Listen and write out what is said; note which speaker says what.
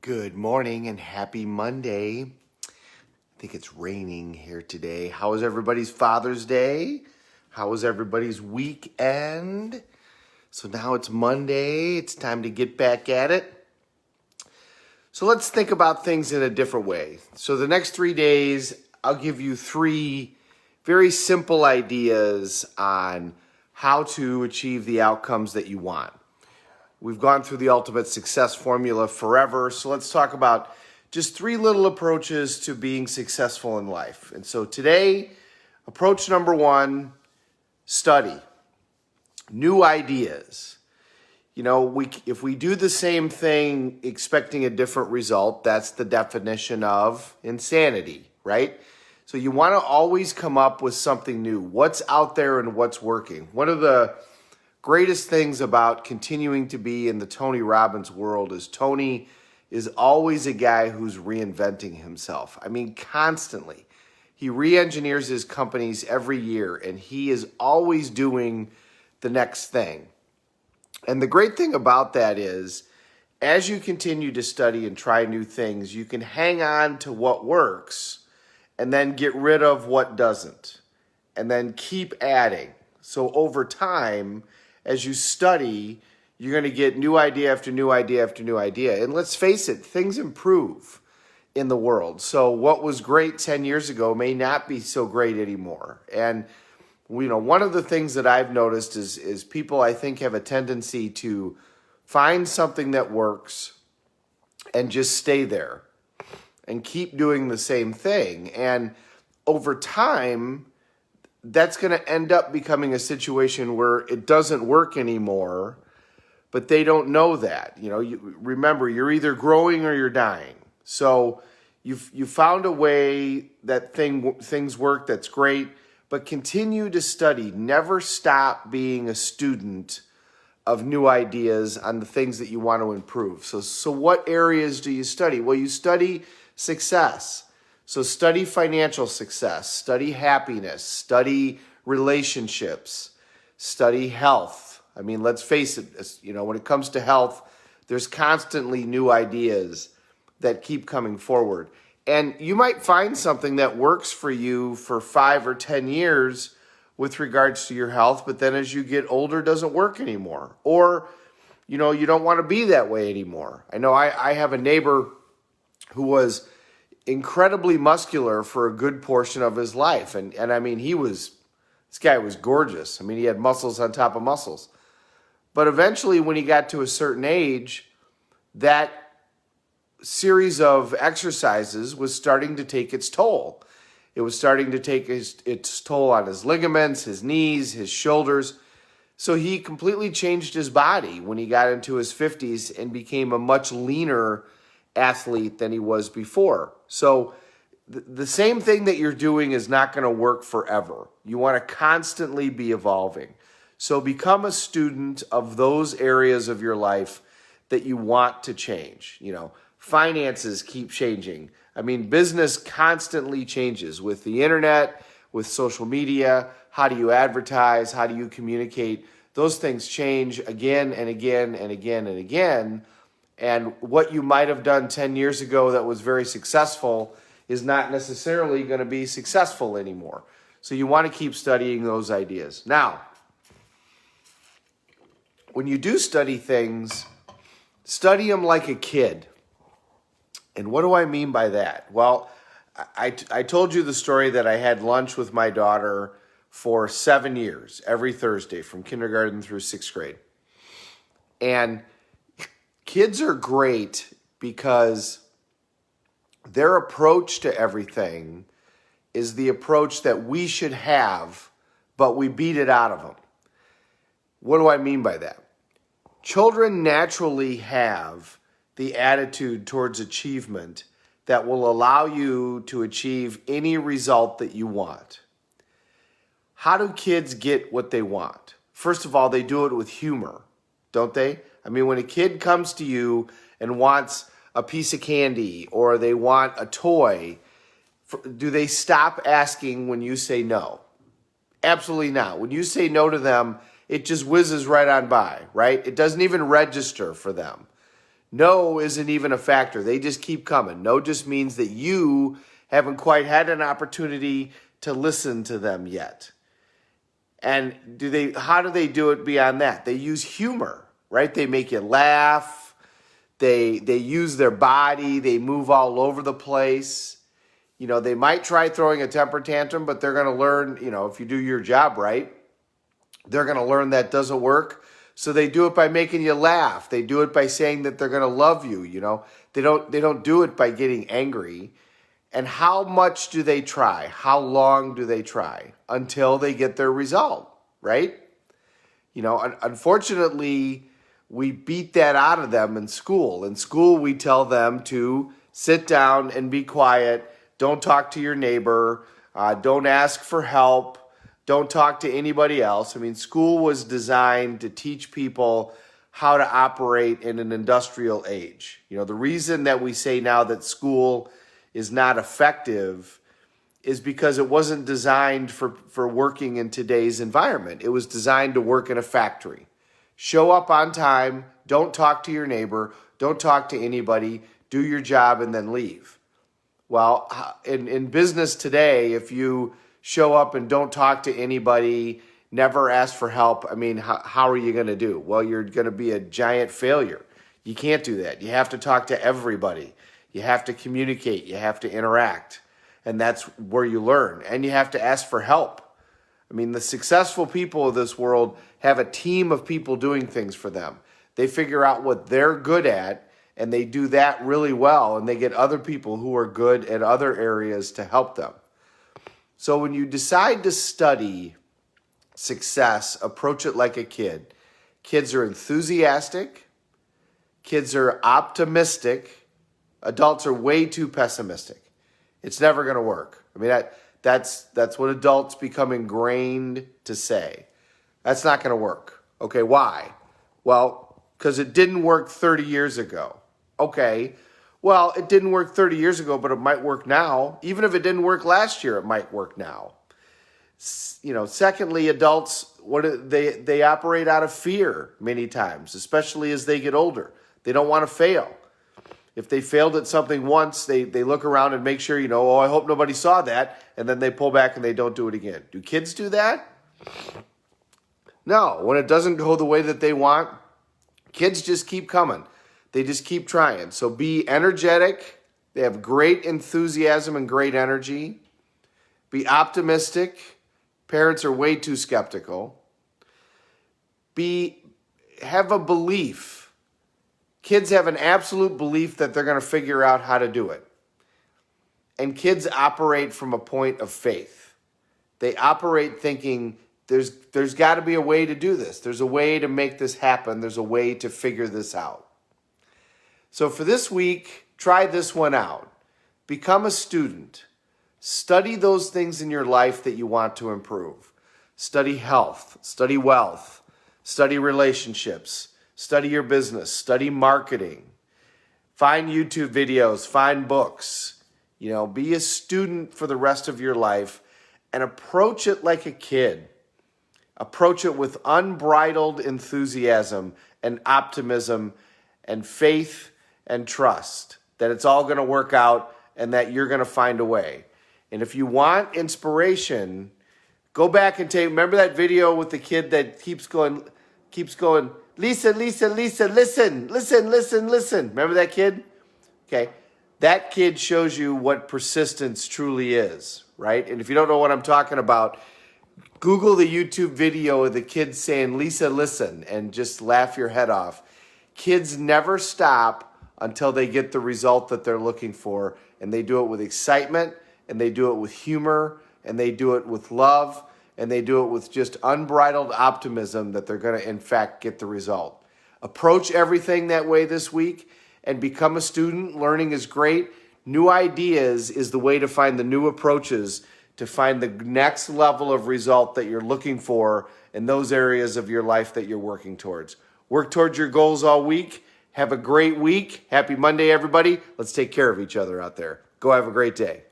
Speaker 1: Good morning and happy Monday. I think it's raining here today. How was everybody's Father's Day? How was everybody's weekend? So now it's Monday. It's time to get back at it. So let's think about things in a different way. So the next 3 days, I'll give you 3 very simple ideas on how to achieve the outcomes that you want. We've gone through the ultimate success formula forever. So let's talk about just 3 little approaches to being successful in life. And so today, approach number 1, study. New ideas. You know, if we do the same thing expecting a different result, that's the definition of insanity, right? So you want to always come up with something new. What's out there and what's working? One of the greatest things about continuing to be in the Tony Robbins world is Tony is always a guy who's reinventing himself. I mean, constantly. He re-engineers his companies every year, and he is always doing the next thing. And the great thing about that is, as you continue to study and try new things, you can hang on to what works and then get rid of what doesn't, and then keep adding. So over time, as you study, you're going to get new idea after new idea after new idea. And let's face it, things improve in the world. So what was great 10 years ago may not be so great anymore. And one of the things that I've noticed is people, I think, have a tendency to find something that works and just stay there and keep doing the same thing. And over time, that's going to end up becoming a situation where it doesn't work anymore, but they don't know that. Remember, you're either growing or you're dying. So you found a way that things work, that's great, but continue to study. Never stop being a student of new ideas on the things that you want to improve. So what areas do you study? Well, you study success. So study financial success, study happiness, study relationships, study health. I mean, let's face it, when it comes to health, there's constantly new ideas that keep coming forward. And you might find something that works for you for 5 or 10 years with regards to your health, but then as you get older, it doesn't work anymore. Or, you don't want to be that way anymore. I know I have a neighbor who was incredibly muscular for a good portion of his life. And I mean, this guy was gorgeous. I mean, he had muscles on top of muscles. But eventually, when he got to a certain age, that series of exercises was starting to take its toll. It was starting to take its toll on his ligaments, his knees, his shoulders. So he completely changed his body when he got into his 50s and became a much leaner athlete than he was before. So the same thing that you're doing is not going to work forever. You want to constantly be evolving. So become a student of those areas of your life that you want to change. Finances keep changing. I mean, business constantly changes with the internet, with social media. How do you advertise? How do you communicate? Those things change again and again and again and again. And what you might have done 10 years ago that was very successful is not necessarily going to be successful anymore. So you want to keep studying those ideas. Now, when you do study things, study them like a kid. And what do I mean by that? Well, I told you the story that I had lunch with my daughter for 7 years, every Thursday, from kindergarten through 6th grade. And kids are great because their approach to everything is the approach that we should have, but we beat it out of them. What do I mean by that? Children naturally have the attitude towards achievement that will allow you to achieve any result that you want. How do kids get what they want? First of all, they do it with humor, don't they? I mean, when a kid comes to you and wants a piece of candy or they want a toy, do they stop asking when you say no? Absolutely not. When you say no to them, it just whizzes right on by, right? It doesn't even register for them. No isn't even a factor. They just keep coming. No just means that you haven't quite had an opportunity to listen to them yet. And how do they do it beyond that? They use humor, right? They make you laugh. They use their body. They move all over the place. They might try throwing a temper tantrum, but they're going to learn, if you do your job right, they're going to learn that doesn't work. So they do it by making you laugh. They do it by saying that they're going to love you, They don't do it by getting angry. And how much do they try? How long do they try? Until they get their result, right? Unfortunately, we beat that out of them in school. In school, we tell them to sit down and be quiet. Don't talk to your neighbor. Don't ask for help. Don't talk to anybody else. School was designed to teach people how to operate in an industrial age. The reason that we say now that school is not effective is because it wasn't designed for working in today's environment. It was designed to work in a factory. Show up on time, don't talk to your neighbor, don't talk to anybody, do your job, and then leave. Well, in business today, if you show up and don't talk to anybody, never ask for help, how are you going to do? Well, you're going to be a giant failure. You can't do that. You have to talk to everybody. You have to communicate. You have to interact. And that's where you learn. And you have to ask for help. The successful people of this world have a team of people doing things for them. They figure out what they're good at, and they do that really well, and they get other people who are good at other areas to help them. So when you decide to study success, approach it like a kid. Kids are enthusiastic. Kids are optimistic. Adults are way too pessimistic. It's never going to work. That's what adults become ingrained to say. That's not going to work. Okay, why? Well, because it didn't work 30 years ago. Okay, well, it didn't work 30 years ago, but it might work now. Even if it didn't work last year, it might work now. Secondly, adults, they operate out of fear many times, especially as they get older. They don't want to fail. If they failed at something once, they look around and make sure, I hope nobody saw that, and then they pull back and they don't do it again. Do kids do that? No. When it doesn't go the way that they want, kids just keep coming. They just keep trying. So be energetic. They have great enthusiasm and great energy. Be optimistic. Parents are way too skeptical. Have a belief. Kids have an absolute belief that they're going to figure out how to do it. And kids operate from a point of faith. They operate thinking there's got to be a way to do this. There's a way to make this happen. There's a way to figure this out. So for this week, try this one out. Become a student. Study those things in your life that you want to improve. Study health, study wealth, study relationships, study your business, study marketing. Find YouTube videos, find books. Be a student for the rest of your life and approach it like a kid. Approach it with unbridled enthusiasm and optimism and faith and trust that it's all going to work out and that you're going to find a way. And if you want inspiration, go back and remember that video with the kid that keeps going, Lisa, Lisa, Lisa, listen. Remember that kid? Okay. That kid shows you what persistence truly is, right? And if you don't know what I'm talking about, Google the YouTube video of the kid saying, Lisa, listen, and just laugh your head off. Kids never stop until they get the result that they're looking for. And they do it with excitement, and they do it with humor, and they do it with love, and they do it with just unbridled optimism that they're going to, in fact, get the result. Approach everything that way this week and become a student. Learning is great. New ideas is the way to find the new approaches to find the next level of result that you're looking for in those areas of your life that you're working towards. Work towards your goals all week. Have a great week. Happy Monday, everybody. Let's take care of each other out there. Go have a great day.